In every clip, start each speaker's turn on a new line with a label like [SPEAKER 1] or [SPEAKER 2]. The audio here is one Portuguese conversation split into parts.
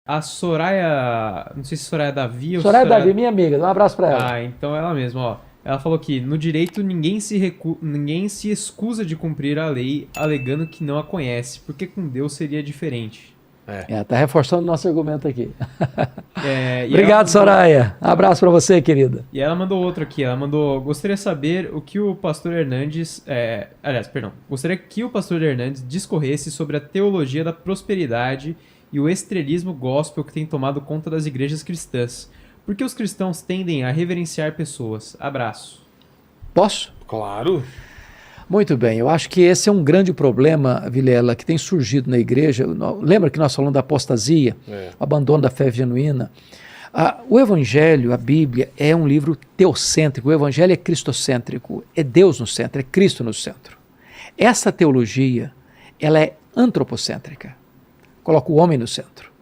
[SPEAKER 1] A Soraya, não sei se Soraya Davi ou
[SPEAKER 2] Soraya Davi, minha amiga, dá um abraço para ela.
[SPEAKER 1] Ah, então ela mesma, ó. Ela falou que no direito ninguém se excusa de cumprir a lei alegando que não a conhece, porque com Deus seria diferente.
[SPEAKER 2] Tá reforçando o nosso argumento aqui.
[SPEAKER 1] Obrigado,
[SPEAKER 2] Soraya. Abraço para você, querida.
[SPEAKER 1] E ela mandou outro aqui. Ela mandou: gostaria de saber o que o pastor Hernandes. Gostaria que o pastor Hernandes discorresse sobre a teologia da prosperidade e o estrelismo gospel que tem tomado conta das igrejas cristãs. Por que os cristãos tendem a reverenciar pessoas? Abraço.
[SPEAKER 2] Posso?
[SPEAKER 3] Claro.
[SPEAKER 2] Muito bem, eu acho que esse é um grande problema, Vilela, que tem surgido na igreja. Lembra que nós falamos da apostasia, o abandono da fé genuína? O Evangelho, a Bíblia, é um livro teocêntrico, o Evangelho é cristocêntrico, é Deus no centro, é Cristo no centro. Essa teologia, ela é antropocêntrica, coloca o homem no centro.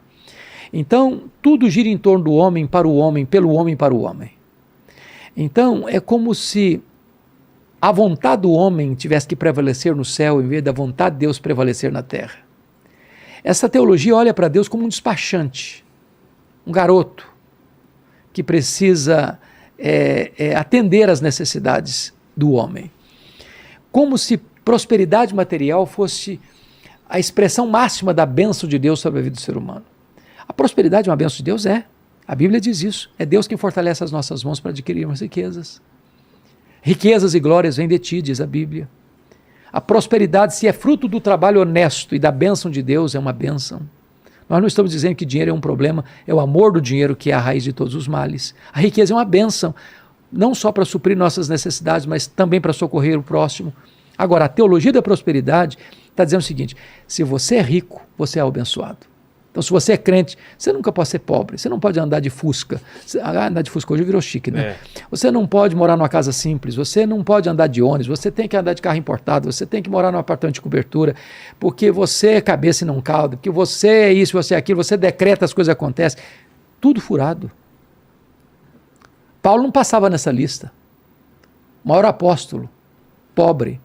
[SPEAKER 2] Então, tudo gira em torno do homem, para o homem, pelo homem, para o homem. Então, é como se a vontade do homem tivesse que prevalecer no céu em vez da vontade de Deus prevalecer na terra. Essa teologia olha para Deus como um despachante, um garoto que precisa atender às necessidades do homem. Como se prosperidade material fosse a expressão máxima da bênção de Deus sobre a vida do ser humano. A prosperidade é uma bênção de Deus? É. A Bíblia diz isso. É Deus quem fortalece as nossas mãos para adquirirmos riquezas. Riquezas e glórias vêm de ti, diz a Bíblia. A prosperidade, se é fruto do trabalho honesto e da bênção de Deus, é uma bênção. Nós não estamos dizendo que dinheiro é um problema, é o amor do dinheiro que é a raiz de todos os males. A riqueza é uma bênção, não só para suprir nossas necessidades, mas também para socorrer o próximo. Agora, a teologia da prosperidade está dizendo o seguinte: se você é rico, você é abençoado. Então, se você é crente, você nunca pode ser pobre, você não pode andar de Fusca. Andar de Fusca hoje virou chique, né? Você não pode morar numa casa simples, você não pode andar de ônibus, você tem que andar de carro importado, você tem que morar num apartamento de cobertura, porque você é cabeça e não caldo, porque você é isso, você é aquilo, você decreta, as coisas acontecem. Tudo furado. Paulo não passava nessa lista. O maior apóstolo, pobre,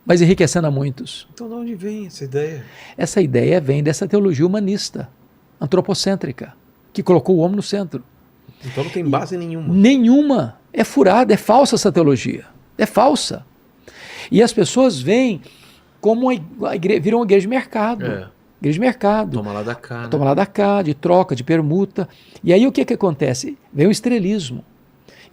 [SPEAKER 2] mas enriquecendo a muitos.
[SPEAKER 3] Então de onde vem essa ideia?
[SPEAKER 2] Essa ideia vem dessa teologia humanista, antropocêntrica, que colocou o homem no centro.
[SPEAKER 3] Então não tem base nenhuma.
[SPEAKER 2] Nenhuma. É furada, é falsa essa teologia. É falsa. E as pessoas veem como viram uma igreja de mercado. Igreja de mercado.
[SPEAKER 3] Toma lá da cá. Né?
[SPEAKER 2] Toma lá da cá, de troca, de permuta. E aí o que acontece? Vem o estrelismo.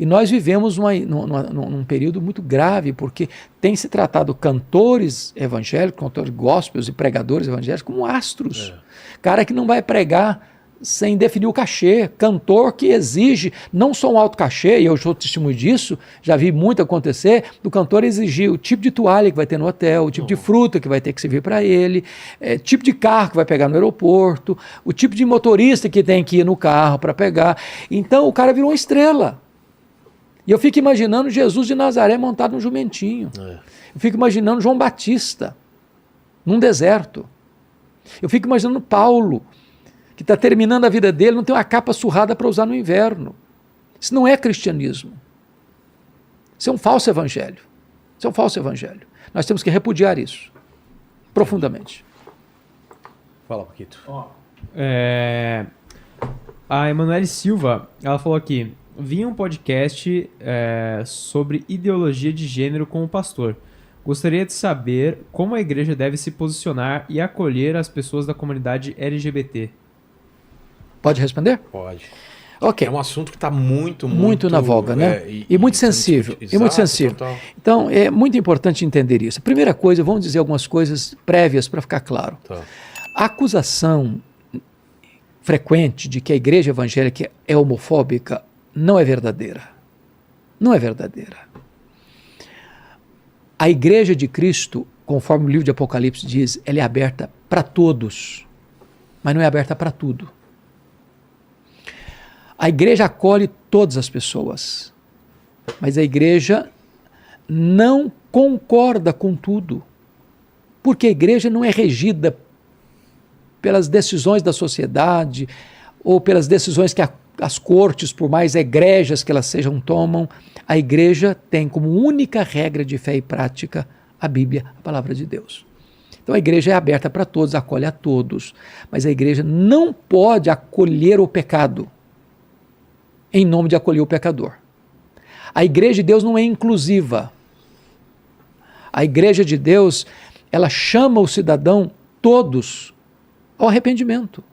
[SPEAKER 2] E nós vivemos num período muito grave, porque tem se tratado cantores evangélicos, cantores gospels e pregadores evangélicos como astros. Cara que não vai pregar sem definir o cachê. Cantor que exige não só um alto cachê, e eu sou testemunho disso, já vi muito acontecer, do cantor exigir o tipo de toalha que vai ter no hotel, o tipo de fruta que vai ter que servir para ele, tipo de carro que vai pegar no aeroporto, o tipo de motorista que tem que ir no carro para pegar. Então o cara virou uma estrela. E eu fico imaginando Jesus de Nazaré montado num jumentinho. Eu fico imaginando João Batista num deserto. Eu fico imaginando Paulo, que está terminando a vida dele, não tem uma capa surrada para usar no inverno. Isso não é cristianismo. Isso é um falso evangelho. Isso é um falso evangelho. Nós temos que repudiar isso profundamente.
[SPEAKER 3] Fala, Paquito.
[SPEAKER 1] A Emanuele Silva, ela falou aqui: vi um podcast sobre ideologia de gênero com o pastor. Gostaria de saber como a igreja deve se posicionar e acolher as pessoas da comunidade LGBT.
[SPEAKER 2] Pode responder?
[SPEAKER 3] Pode.
[SPEAKER 2] Ok.
[SPEAKER 3] É um assunto que está muito
[SPEAKER 2] na voga, né? E muito sensível.
[SPEAKER 3] Exato,
[SPEAKER 2] e muito sensível.
[SPEAKER 3] Total.
[SPEAKER 2] Então, é muito importante entender isso. Primeira coisa, vamos dizer algumas coisas prévias para ficar claro. A acusação frequente de que a igreja evangélica é homofóbica não é verdadeira. Não é verdadeira. A igreja de Cristo, conforme o livro de Apocalipse diz, ela é aberta para todos, mas não é aberta para tudo. A igreja acolhe todas as pessoas, mas a igreja não concorda com tudo, porque a igreja não é regida pelas decisões da sociedade ou pelas decisões que as cortes, por mais egrégias que elas sejam, tomam. A igreja tem como única regra de fé e prática a Bíblia, a palavra de Deus. Então a igreja é aberta para todos, acolhe a todos, mas a igreja não pode acolher o pecado em nome de acolher o pecador. A igreja de Deus não é inclusiva. A igreja de Deus, ela chama o cidadão todos ao arrependimento.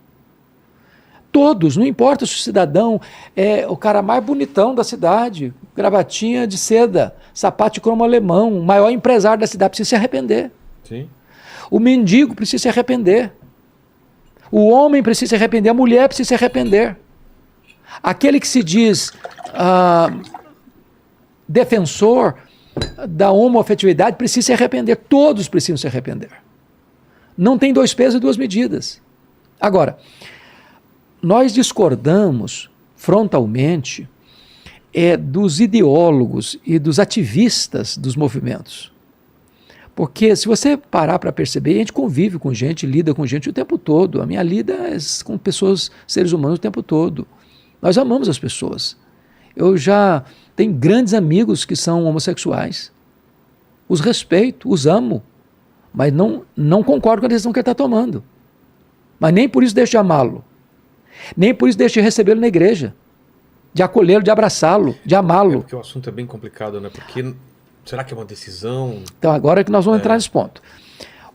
[SPEAKER 2] Todos, não importa se o cidadão é o cara mais bonitão da cidade, gravatinha de seda, sapato de cromo alemão, o maior empresário da cidade, precisa se arrepender.
[SPEAKER 3] Sim.
[SPEAKER 2] O mendigo precisa se arrepender. O homem precisa se arrepender, a mulher precisa se arrepender. Aquele que se diz defensor da homoafetividade precisa se arrepender. Todos precisam se arrepender. Não tem dois pesos e duas medidas. Agora, nós discordamos frontalmente dos ideólogos e dos ativistas dos movimentos. Porque se você parar para perceber, a gente convive com gente, lida com gente o tempo todo. A minha lida é com pessoas, seres humanos o tempo todo. Nós amamos as pessoas. Eu já tenho grandes amigos que são homossexuais. Os respeito, os amo, mas não concordo com a decisão que ele está tomando. Mas nem por isso deixo de amá-lo. Nem por isso deixo de recebê-lo na igreja, de acolhê-lo, de abraçá-lo, de amá-lo.
[SPEAKER 3] Porque o assunto é bem complicado, né? Porque será que é uma decisão?
[SPEAKER 2] Então agora é que nós vamos entrar nesse ponto.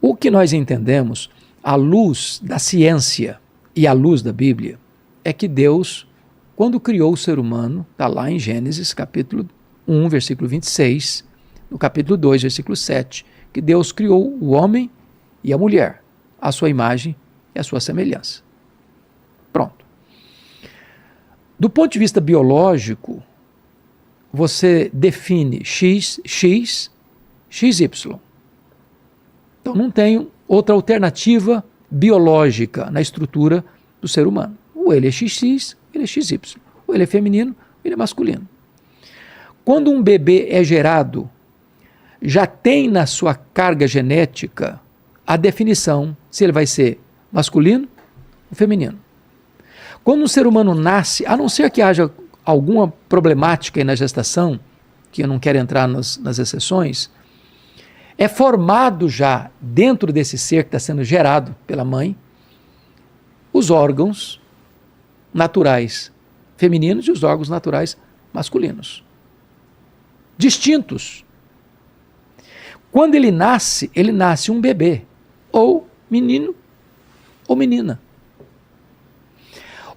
[SPEAKER 2] O que nós entendemos, à luz da ciência e à luz da Bíblia, é que Deus, quando criou o ser humano, está lá em Gênesis capítulo 1, versículo 26, no capítulo 2, versículo 7, que Deus criou o homem e a mulher, à sua imagem e à sua semelhança. Pronto. Do ponto de vista biológico, você define X, XY. Então não tem outra alternativa biológica na estrutura do ser humano. Ou ele é XX, ele é XY. Ou ele é feminino, ele é masculino. Quando um bebê é gerado, já tem na sua carga genética a definição se ele vai ser masculino ou feminino. Quando um ser humano nasce, a não ser que haja alguma problemática aí na gestação, que eu não quero entrar nas exceções, é formado já dentro desse ser que está sendo gerado pela mãe, os órgãos naturais femininos e os órgãos naturais masculinos. Distintos. Quando ele nasce um bebê, ou menino ou menina.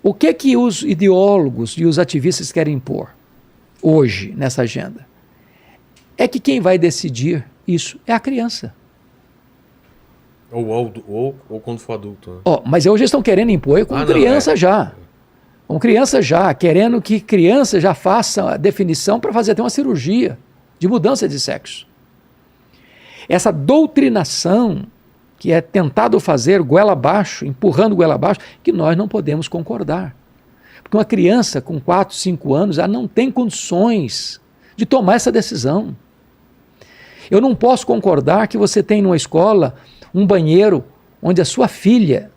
[SPEAKER 2] O que os ideólogos e os ativistas querem impor hoje nessa agenda? É que quem vai decidir isso é a criança.
[SPEAKER 3] Ou quando for adulto. Né?
[SPEAKER 2] Mas hoje eles estão querendo impor com criança já. Com criança já, querendo que criança já faça a definição para fazer até uma cirurgia de mudança de sexo. Essa doutrinação que é tentado fazer goela abaixo, empurrando goela abaixo, que nós não podemos concordar. Porque uma criança com 4, 5 anos, ela não tem condições de tomar essa decisão. Eu não posso concordar que você tem numa escola um banheiro onde a sua filha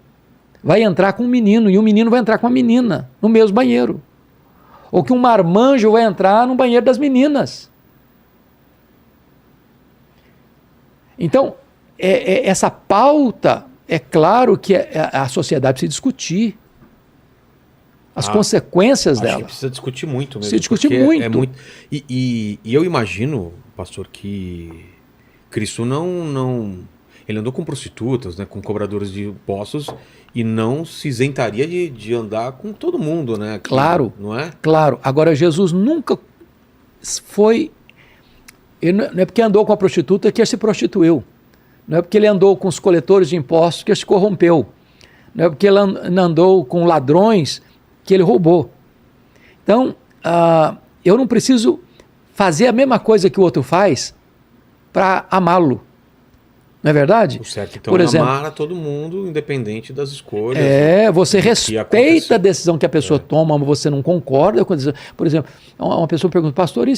[SPEAKER 2] vai entrar com um menino e o menino vai entrar com a menina no mesmo banheiro. Ou que um marmanjo vai entrar no banheiro das meninas. Então, essa pauta, é claro que a sociedade precisa discutir as consequências dela.
[SPEAKER 3] Acho que precisa discutir muito mesmo.
[SPEAKER 2] Precisa discutir muito.
[SPEAKER 3] E eu imagino, pastor, que Cristo ele andou com prostitutas, né, com cobradores de impostos, e não se isentaria de andar com todo mundo, né?
[SPEAKER 2] Claro.
[SPEAKER 3] Não é?
[SPEAKER 2] Claro. Agora, Jesus nunca foi... Não é porque andou com a prostituta que ele se prostituiu. Não é porque ele andou com os coletores de impostos que ele se corrompeu. Não é porque ele andou com ladrões que ele roubou. Então, eu não preciso fazer a mesma coisa que o outro faz para amá-lo. Não é verdade?
[SPEAKER 3] O certo, então,
[SPEAKER 2] por exemplo,
[SPEAKER 3] amar a todo mundo, independente das escolhas.
[SPEAKER 2] Você respeita a decisão que a pessoa toma, mas você não concorda com a decisão. Por exemplo, uma pessoa pergunta, pastor, e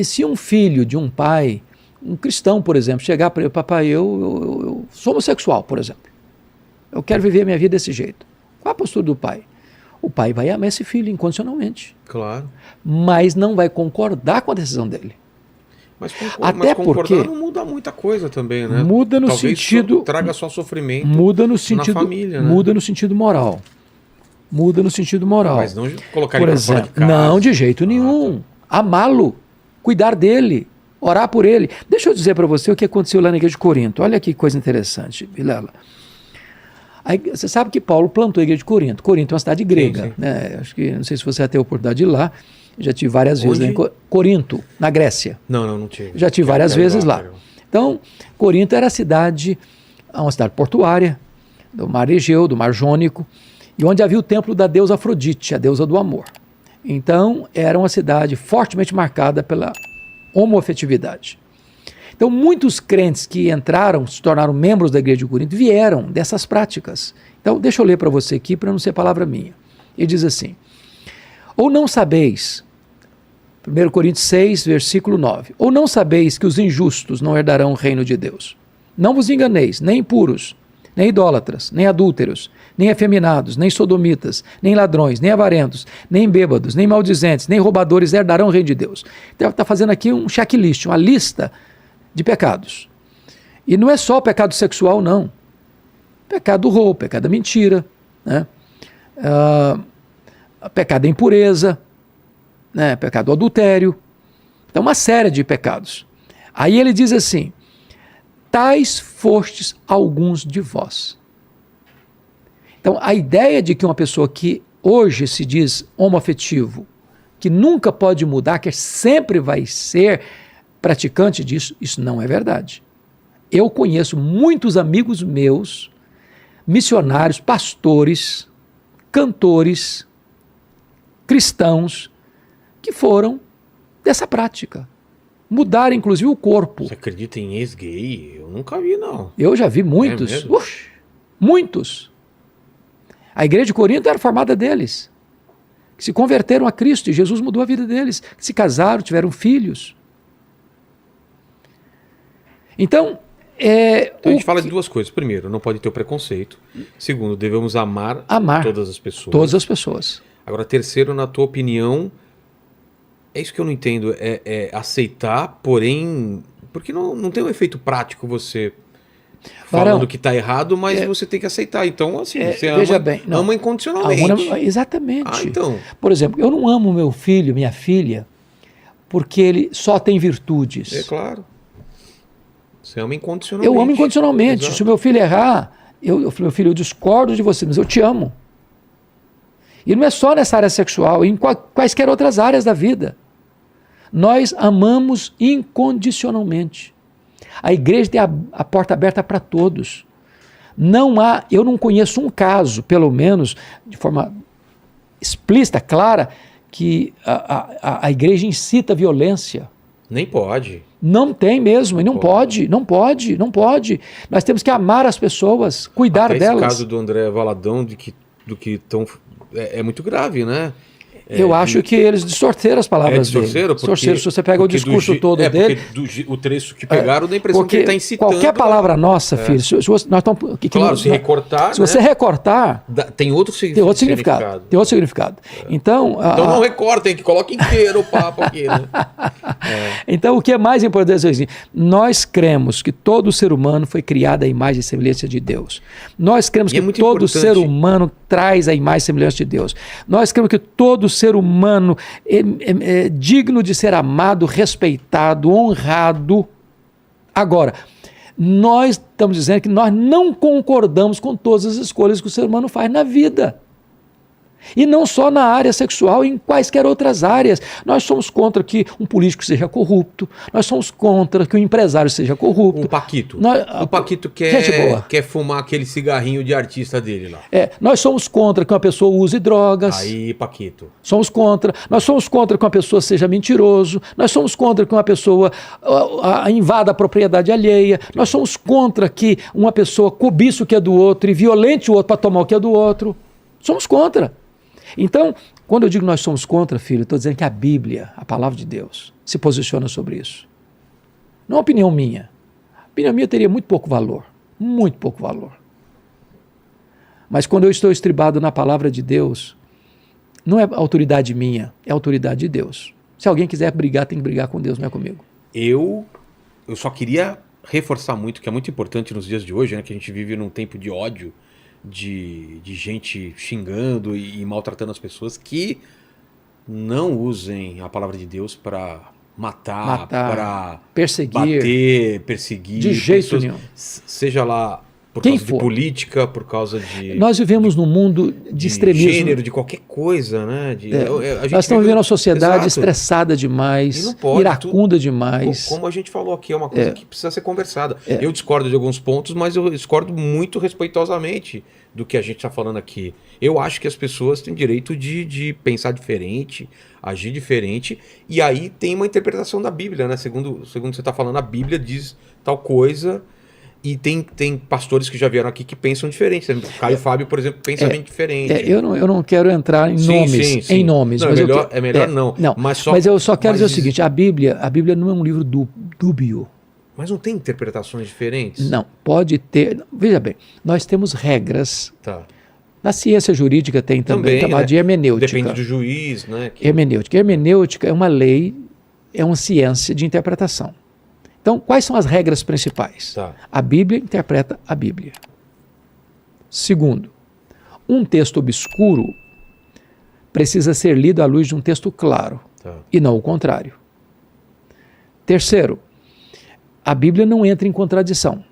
[SPEAKER 2] se um filho de um pai, um cristão, por exemplo, chegar para ele, papai, eu sou homossexual, por exemplo. Eu quero viver a minha vida desse jeito. Qual a postura do pai? O pai vai amar esse filho incondicionalmente.
[SPEAKER 3] Claro.
[SPEAKER 2] Mas não vai concordar com a decisão dele.
[SPEAKER 3] Mas,
[SPEAKER 2] Até
[SPEAKER 3] concordar
[SPEAKER 2] porque
[SPEAKER 3] não muda muita coisa também, né?
[SPEAKER 2] muda no
[SPEAKER 3] Talvez
[SPEAKER 2] sentido,
[SPEAKER 3] traga só sofrimento
[SPEAKER 2] muda no sentido,
[SPEAKER 3] na família, né?
[SPEAKER 2] muda no sentido moral. Muda no sentido moral.
[SPEAKER 3] Mas não colocar
[SPEAKER 2] Por
[SPEAKER 3] ele pra fora
[SPEAKER 2] exemplo,
[SPEAKER 3] de casa.
[SPEAKER 2] não de jeito nenhum. Amá-lo, cuidar dele, orar por ele. Deixa eu dizer para você o que aconteceu lá na igreja de Corinto. Olha que coisa interessante, Vilela. Você sabe que Paulo plantou a igreja de Corinto. Corinto é uma cidade grega.
[SPEAKER 3] Sim.
[SPEAKER 2] Né? Acho que, não sei se você vai ter a oportunidade de ir lá. Já tive várias vezes. Né? Corinto, na Grécia.
[SPEAKER 3] Não tive.
[SPEAKER 2] Já tive várias vezes lá. Então, Corinto era uma cidade portuária, do mar Egeu, do mar Jônico, e onde havia o templo da deusa Afrodite, a deusa do amor. Então, era uma cidade fortemente marcada pela homoafetividade. Então, muitos crentes que entraram, se tornaram membros da igreja de Corinto, vieram dessas práticas. Então, deixa eu ler para você aqui, para não ser palavra minha. Ele diz assim: ou não sabeis, 1 Coríntios 6, versículo 9, ou não sabeis que os injustos não herdarão o reino de Deus? Não vos enganeis, nem impuros, nem idólatras, nem adúlteros, nem efeminados, nem sodomitas, nem ladrões, nem avarentos, nem bêbados, nem maldizentes, nem roubadores herdarão o reino de Deus. Então, está fazendo aqui um checklist, uma lista de pecados. E não é só o pecado sexual, não. Pecado do roubo, pecado da mentira, né? Pecado da impureza, né? Pecado do adultério. Então, uma série de pecados. Aí ele diz assim: tais fostes alguns de vós. Então, a ideia de que uma pessoa que hoje se diz homoafetivo, que nunca pode mudar, que sempre vai ser praticante disso, isso não é verdade. Eu conheço muitos amigos meus, missionários, pastores, cantores, cristãos, que foram dessa prática. Mudaram, inclusive, o corpo.
[SPEAKER 3] Você acredita em ex-gay? Eu nunca vi, não.
[SPEAKER 2] Eu já vi muitos.
[SPEAKER 3] mesmo?
[SPEAKER 2] Muitos. A igreja de Corinto era formada deles, que se converteram a Cristo e Jesus mudou a vida deles, que se casaram, tiveram filhos. Então,
[SPEAKER 3] Então a gente fala de duas coisas. Primeiro, não pode ter o preconceito. Segundo, devemos amar todas as pessoas.
[SPEAKER 2] Todas as pessoas.
[SPEAKER 3] Agora, terceiro, na tua opinião, é isso que eu não entendo, é aceitar, porém... Porque não tem um efeito prático você falando que está errado, mas você tem que aceitar. Então, assim, você ama incondicionalmente.
[SPEAKER 2] Exatamente.
[SPEAKER 3] Ah, então.
[SPEAKER 2] Por exemplo, eu não amo meu filho, minha filha, porque ele só tem virtudes.
[SPEAKER 3] É claro. Você ama incondicionalmente.
[SPEAKER 2] Eu amo incondicionalmente.
[SPEAKER 3] Exato.
[SPEAKER 2] Se o meu filho errar, meu filho, eu discordo de você, mas eu te amo. E não é só nessa área sexual, em quaisquer outras áreas da vida. Nós amamos incondicionalmente. A igreja tem a porta aberta para todos. Eu não conheço um caso, pelo menos de forma explícita, clara, que a igreja incita a violência.
[SPEAKER 3] Nem pode.
[SPEAKER 2] Não tem mesmo, e não pode. Nós temos que amar as pessoas, cuidar delas.
[SPEAKER 3] Esse caso do André Valadão, é muito grave, né?
[SPEAKER 2] Eu acho que eles distorceram as palavras dele. Distorceram, se você pega o discurso todo dele...
[SPEAKER 3] Porque o trecho que pegaram dá a impressão que ele está incitando...
[SPEAKER 2] Qualquer palavra nossa, filho, se
[SPEAKER 3] recortar...
[SPEAKER 2] Se você recortar...
[SPEAKER 3] Tem outro significado.
[SPEAKER 2] Tem outro significado. Então
[SPEAKER 3] não recortem, que coloque inteiro o papo aqui, né?
[SPEAKER 2] Então, o que é mais importante é assim, nós cremos que todo ser humano foi criado à imagem e semelhança de Deus. Nós cremos que todo ser humano traz a imagem e semelhança de Deus. Nós cremos que todo ser humano é digno de ser amado, respeitado, honrado. Agora, nós estamos dizendo que nós não concordamos com todas as escolhas que o ser humano faz na vida. E não só na área sexual, em quaisquer outras áreas. Nós somos contra que um político seja corrupto, nós somos contra que um empresário seja corrupto.
[SPEAKER 3] O Paquito quer fumar aquele cigarrinho de artista dele lá.
[SPEAKER 2] Nós somos contra que uma pessoa use drogas.
[SPEAKER 3] Aí, Paquito.
[SPEAKER 2] Somos contra. Nós somos contra que uma pessoa seja mentiroso. Nós somos contra que uma pessoa invada a propriedade alheia. Nós somos contra que uma pessoa cobice o que é do outro e violente o outro para tomar o que é do outro. Somos contra. Então, quando eu digo nós somos contra, filho, estou dizendo que a Bíblia, a palavra de Deus, se posiciona sobre isso. Não é uma opinião minha. A opinião minha teria muito pouco valor. Muito pouco valor. Mas quando eu estou estribado na palavra de Deus, não é autoridade minha, é autoridade de Deus. Se alguém quiser brigar, tem que brigar com Deus, não é comigo.
[SPEAKER 3] eu só queria reforçar muito, que é muito importante nos dias de hoje, né, que a gente vive num tempo de ódio, de gente xingando e maltratando as pessoas, que não usem a palavra de Deus para matar, para
[SPEAKER 2] perseguir,
[SPEAKER 3] bater, perseguir.
[SPEAKER 2] De jeito
[SPEAKER 3] pessoas,
[SPEAKER 2] nenhum.
[SPEAKER 3] Seja lá por
[SPEAKER 2] Quem
[SPEAKER 3] causa de
[SPEAKER 2] for.
[SPEAKER 3] política, por causa de...
[SPEAKER 2] Nós vivemos num mundo de extremismo.
[SPEAKER 3] gênero, de qualquer coisa, né? A gente
[SPEAKER 2] Nós estamos vivendo uma sociedade
[SPEAKER 3] Exato.
[SPEAKER 2] estressada
[SPEAKER 3] E
[SPEAKER 2] demais,
[SPEAKER 3] não pode,
[SPEAKER 2] iracunda demais.
[SPEAKER 3] Como a gente falou aqui, é uma coisa que precisa ser conversada. Eu discordo de alguns pontos, mas eu discordo muito respeitosamente do que a gente está falando aqui. Eu acho que as pessoas têm direito de pensar diferente, agir diferente, e aí tem uma interpretação da Bíblia, né? Segundo você está falando, a Bíblia diz tal coisa, e tem pastores que já vieram aqui que pensam diferente. Caio Fábio, por exemplo, pensa bem diferente.
[SPEAKER 2] Eu não quero entrar em nomes,
[SPEAKER 3] sim.
[SPEAKER 2] em nomes.
[SPEAKER 3] Não,
[SPEAKER 2] mas
[SPEAKER 3] é melhor não.
[SPEAKER 2] Mas eu só quero dizer o seguinte, a Bíblia não é um livro dúbio.
[SPEAKER 3] Mas não tem interpretações diferentes?
[SPEAKER 2] Não, pode ter. Veja bem, nós temos regras.
[SPEAKER 3] Tá.
[SPEAKER 2] Na ciência jurídica tem também chamada de hermenêutica.
[SPEAKER 3] Depende do juiz, né?
[SPEAKER 2] Hermenêutica. Hermenêutica é uma lei, é uma ciência de interpretação. Então, quais são as regras principais?
[SPEAKER 3] Tá.
[SPEAKER 2] A Bíblia interpreta a Bíblia. Segundo, um texto obscuro precisa ser lido à luz de um texto claro, e não o contrário. Terceiro, a Bíblia não entra em contradição.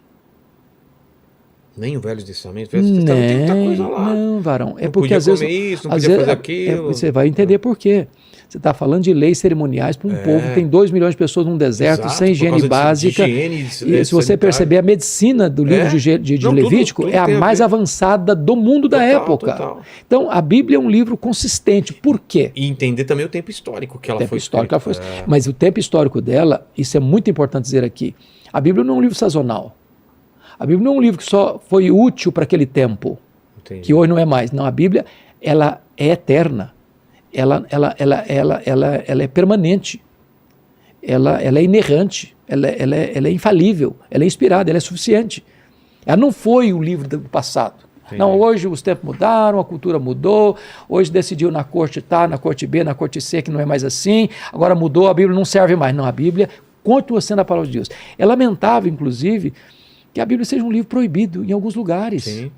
[SPEAKER 3] Nem o Velho Testamento. O Velho Testamento tem muita coisa lá.
[SPEAKER 2] Não, varão. É
[SPEAKER 3] não
[SPEAKER 2] porque
[SPEAKER 3] podia
[SPEAKER 2] às vezes.
[SPEAKER 3] Comer isso, não
[SPEAKER 2] às
[SPEAKER 3] podia
[SPEAKER 2] vezes,
[SPEAKER 3] fazer aquilo.
[SPEAKER 2] Você vai entender por quê. Você está falando de leis cerimoniais para um povo que tem 2 milhões de pessoas num deserto,
[SPEAKER 3] Exato,
[SPEAKER 2] sem higiene básica. E se você perceber, a medicina do livro de Levítico
[SPEAKER 3] tudo
[SPEAKER 2] é a mais avançada do mundo da época.
[SPEAKER 3] Total.
[SPEAKER 2] Então, a Bíblia é um livro consistente. Por quê?
[SPEAKER 3] E entender também o tempo histórico que ela foi
[SPEAKER 2] escrita. Mas o tempo histórico dela, isso é muito importante dizer aqui. A Bíblia não é um livro sazonal. A Bíblia não é um livro que só foi útil para aquele tempo, que hoje não é mais. Não, a Bíblia ela é eterna. Ela é permanente, ela é inerrante, ela é infalível, ela é inspirada, ela é suficiente. Ela não foi o livro do passado. Entendi. Não, hoje os tempos mudaram, a cultura mudou, hoje decidiu na corte A, na corte B, na corte C, que não é mais assim, agora mudou, a Bíblia não serve mais. Não, a Bíblia continua sendo a palavra de Deus. É lamentável, inclusive, que a Bíblia seja um livro proibido em alguns lugares.
[SPEAKER 3] Sim.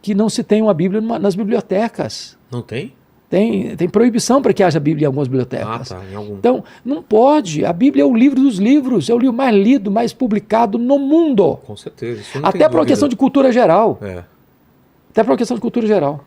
[SPEAKER 2] Que não se tenha uma Bíblia nas bibliotecas.
[SPEAKER 3] Não tem?
[SPEAKER 2] Tem proibição para que haja Bíblia em algumas bibliotecas.
[SPEAKER 3] Em algum...
[SPEAKER 2] Então, não pode. A Bíblia é o livro dos livros, é o livro mais lido, mais publicado no mundo.
[SPEAKER 3] Com certeza. Isso não
[SPEAKER 2] até por uma questão de cultura geral. Até por uma questão de cultura geral.